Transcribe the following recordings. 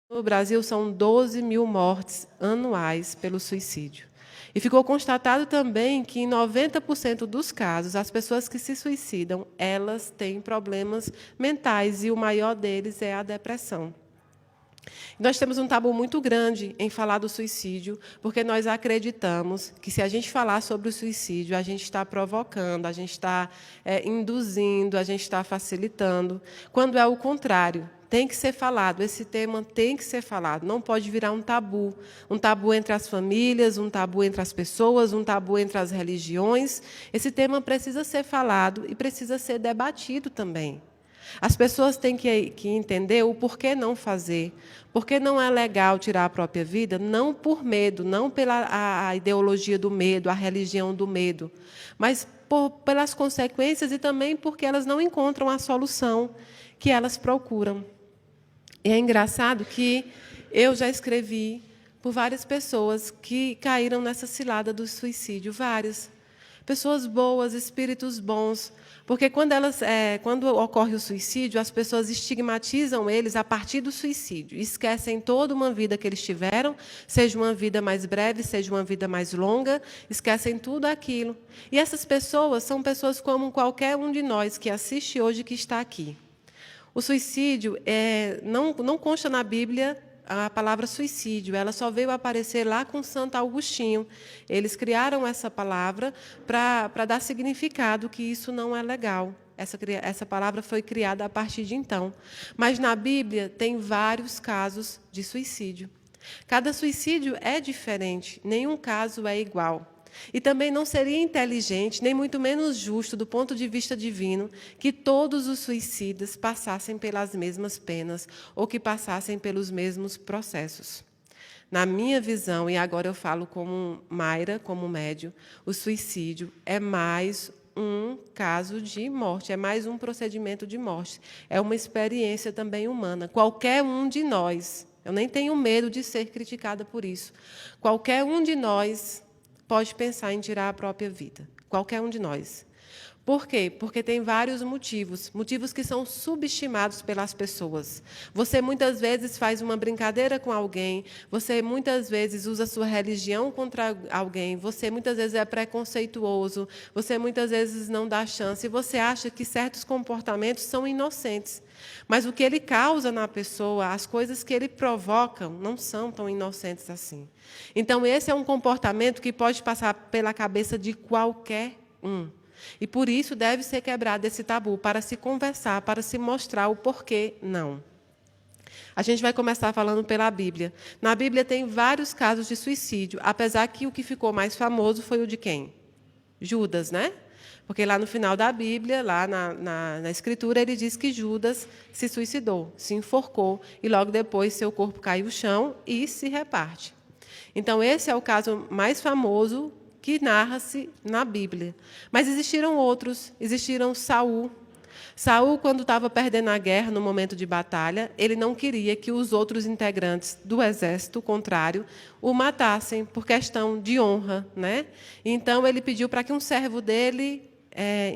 No Brasil, são 12 mil mortes anuais pelo suicídio. E ficou constatado também que, em 90% dos casos, as pessoas que se suicidam, elas têm problemas mentais, e o maior deles é a depressão. Nós temos um tabu muito grande em falar do suicídio, porque nós acreditamos que, se a gente falar sobre o suicídio, a gente está provocando, a gente está induzindo, a gente está facilitando, quando é o contrário. Tem que ser falado, esse tema tem que ser falado, não pode virar um tabu entre as famílias, um tabu entre as pessoas, um tabu entre as religiões. Esse tema precisa ser falado e precisa ser debatido também. As pessoas têm que entender o porquê não fazer, porque não é legal tirar a própria vida, não por medo, não pela a ideologia do medo, a religião do medo, mas pelas consequências e também porque elas não encontram a solução que elas procuram. E é engraçado que eu já escrevi por várias pessoas que caíram nessa cilada do suicídio, várias. Pessoas boas, espíritos bons, porque quando ocorre o suicídio, as pessoas estigmatizam eles a partir do suicídio, esquecem toda uma vida que eles tiveram, seja uma vida mais breve, seja uma vida mais longa, esquecem tudo aquilo. E essas pessoas são pessoas como qualquer um de nós que assiste hoje, que está aqui. O suicídio não consta na Bíblia a palavra suicídio, ela só veio aparecer lá com Santo Agostinho. Eles criaram essa palavra para dar significado que isso não é legal. Essa palavra foi criada a partir de então. Mas na Bíblia tem vários casos de suicídio. Cada suicídio é diferente, nenhum caso é igual. E também não seria inteligente, nem muito menos justo, do ponto de vista divino, que todos os suicidas passassem pelas mesmas penas ou que passassem pelos mesmos processos. Na minha visão, e agora eu falo como Mayra, como médium, o suicídio é mais um caso de morte, é mais um procedimento de morte. É uma experiência também humana. Qualquer um de nós, eu nem tenho medo de ser criticada por isso, qualquer um de nós pode pensar em tirar a própria vida. Qualquer um de nós. Por quê? Porque tem vários motivos que são subestimados pelas pessoas. Você muitas vezes faz uma brincadeira com alguém, você muitas vezes usa a sua religião contra alguém, você muitas vezes é preconceituoso, você muitas vezes não dá chance, e você acha que certos comportamentos são inocentes. Mas o que ele causa na pessoa, as coisas que ele provoca, não são tão inocentes assim. Então, esse é um comportamento que pode passar pela cabeça de qualquer um. E, por isso, deve ser quebrado esse tabu, para se conversar, para se mostrar o porquê não. A gente vai começar falando pela Bíblia. Na Bíblia tem vários casos de suicídio, apesar que o que ficou mais famoso foi o de quem? Judas, né? Porque lá no final da Bíblia, lá na Escritura, ele diz que Judas se suicidou, se enforcou, e logo depois seu corpo cai no chão e se reparte. Então, esse é o caso mais famoso que narra-se na Bíblia. Mas existiram outros. Existiram Saul. Saul, quando estava perdendo a guerra, no momento de batalha, ele não queria que os outros integrantes do exército contrário o matassem, por questão de honra, né? Então, ele pediu para que um servo dele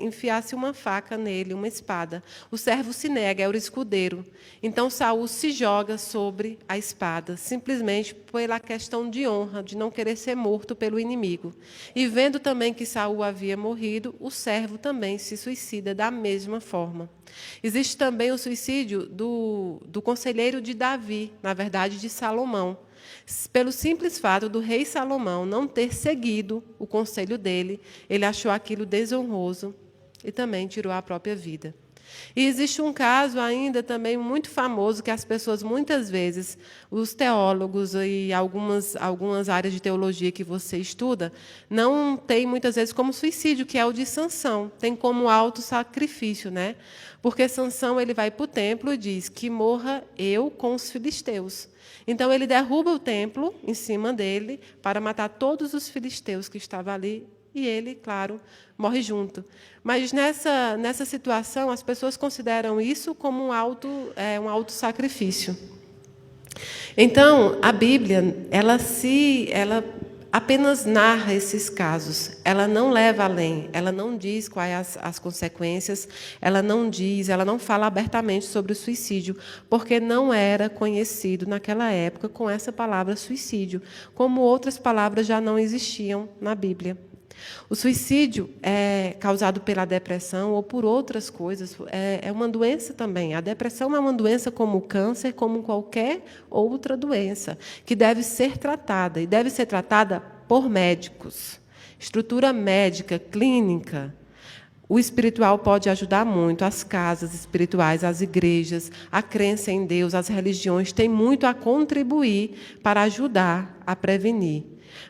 enfiasse uma faca nele, uma espada. O servo se nega, era o escudeiro. Então, Saul se joga sobre a espada, simplesmente pela questão de honra, de não querer ser morto pelo inimigo. E vendo também que Saul havia morrido, o servo também se suicida da mesma forma. Existe também o suicídio do conselheiro de Davi, na verdade, de Salomão. Pelo simples fato do rei Salomão não ter seguido o conselho dele, ele achou aquilo desonroso e também tirou a própria vida. E existe um caso ainda também muito famoso que as pessoas, muitas vezes, os teólogos e algumas áreas de teologia que você estuda, não tem muitas vezes como suicídio, que é o de Sansão, tem como autossacrifício, né? Porque Sansão ele vai para o templo e diz que morra eu com os filisteus. Então, ele derruba o templo em cima dele para matar todos os filisteus que estavam ali, e ele, claro, morre junto. Mas, nessa situação, as pessoas consideram isso como um autossacrifício. Então, a Bíblia, ela apenas narra esses casos, ela não leva além, ela não diz quais as consequências, ela não fala abertamente sobre o suicídio, porque não era conhecido naquela época com essa palavra suicídio, como outras palavras já não existiam na Bíblia. O suicídio é causado pela depressão ou por outras coisas, é uma doença também. A depressão é uma doença como o câncer, como qualquer outra doença, que deve ser tratada, e deve ser tratada por médicos. Estrutura médica, clínica. O espiritual pode ajudar muito, as casas espirituais, as igrejas, a crença em Deus, as religiões têm muito a contribuir para ajudar a prevenir.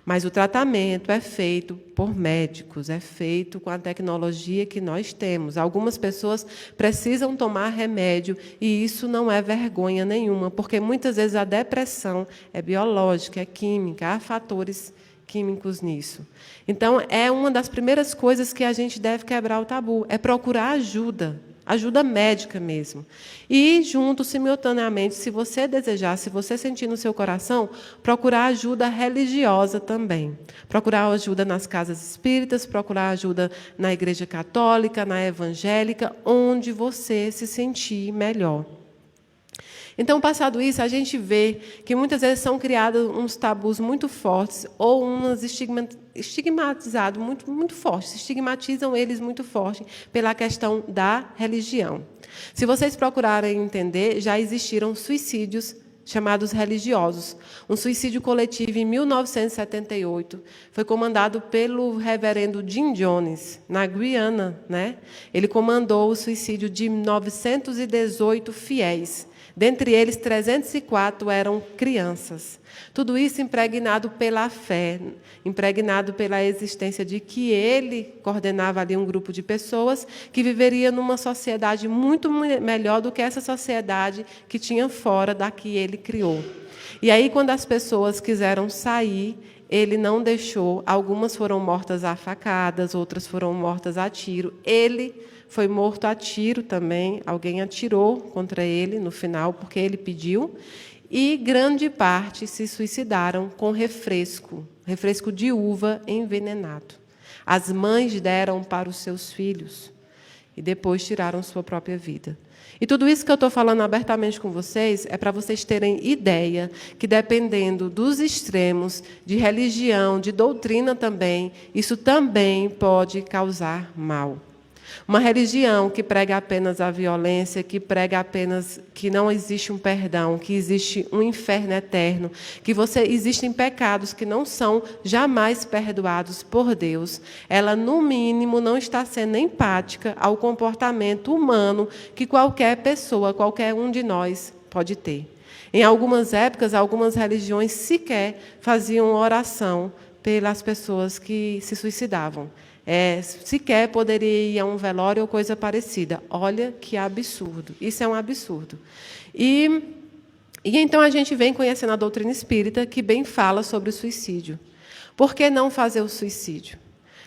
Mas o tratamento é feito por médicos, é feito com a tecnologia que nós temos. Algumas pessoas precisam tomar remédio e isso não é vergonha nenhuma, porque muitas vezes a depressão é biológica, é química, há fatores químicos nisso. Então, é uma das primeiras coisas que a gente deve quebrar o tabu, é procurar ajuda médica mesmo. E, junto, simultaneamente, se você desejar, se você sentir no seu coração, procurar ajuda religiosa também. Procurar ajuda nas casas espíritas, procurar ajuda na igreja católica, na evangélica, onde você se sentir melhor. Então, passado isso, a gente vê que muitas vezes são criados uns tabus muito fortes ou umas estigmatizados muito fortes, estigmatizam eles muito forte pela questão da religião. Se vocês procurarem entender, já existiram suicídios chamados religiosos. Um suicídio coletivo em 1978 foi comandado pelo reverendo Jim Jones, na Guiana, né? Ele comandou o suicídio de 918 fiéis. Dentre eles, 304 eram crianças. Tudo isso impregnado pela fé, impregnado pela existência de que ele coordenava ali um grupo de pessoas que viveria numa sociedade muito melhor do que essa sociedade que tinha fora da que ele criou. E aí, quando as pessoas quiseram sair, ele não deixou. Algumas foram mortas a facadas, outras foram mortas a tiro. Ele foi morto a tiro também, alguém atirou contra ele no final, porque ele pediu, e grande parte se suicidaram com refresco de uva envenenado. As mães deram para os seus filhos e depois tiraram sua própria vida. E tudo isso que eu estou falando abertamente com vocês é para vocês terem ideia que, dependendo dos extremos, de religião, de doutrina também, isso também pode causar mal. Uma religião que prega apenas a violência, que prega apenas que não existe um perdão, que existe um inferno eterno, que existem pecados que não são jamais perdoados por Deus, ela, no mínimo, não está sendo empática ao comportamento humano que qualquer pessoa, qualquer um de nós pode ter. Em algumas épocas, algumas religiões sequer faziam oração pelas pessoas que se suicidavam. Sequer poderia ir a um velório ou coisa parecida. Olha que absurdo. Isso é um absurdo. E então a gente vem conhecendo a doutrina espírita, que bem fala sobre o suicídio. Por que não fazer o suicídio?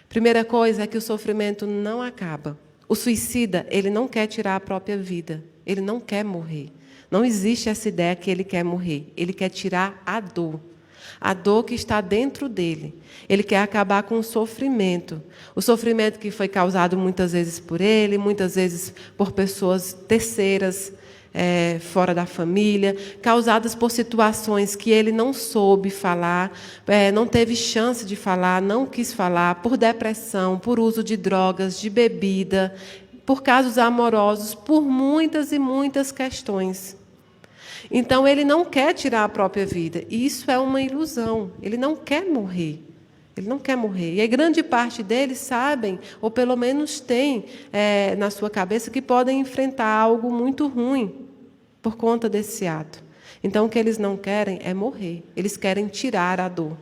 Primeira coisa é que o sofrimento não acaba. O suicida, ele não quer tirar a própria vida. Ele não quer morrer. Não existe essa ideia que ele quer morrer. Ele quer tirar a dor que está dentro dele. Ele quer acabar com o sofrimento que foi causado muitas vezes por ele, muitas vezes por pessoas terceiras, fora da família, causadas por situações que ele não soube falar, não teve chance de falar, não quis falar, por depressão, por uso de drogas, de bebida, por casos amorosos, por muitas e muitas questões. Então, ele não quer tirar a própria vida. E isso é uma ilusão. Ele não quer morrer. Ele não quer morrer. E a grande parte deles sabem, ou pelo menos têm na sua cabeça, que podem enfrentar algo muito ruim por conta desse ato. Então, o que eles não querem é morrer. Eles querem tirar a dor.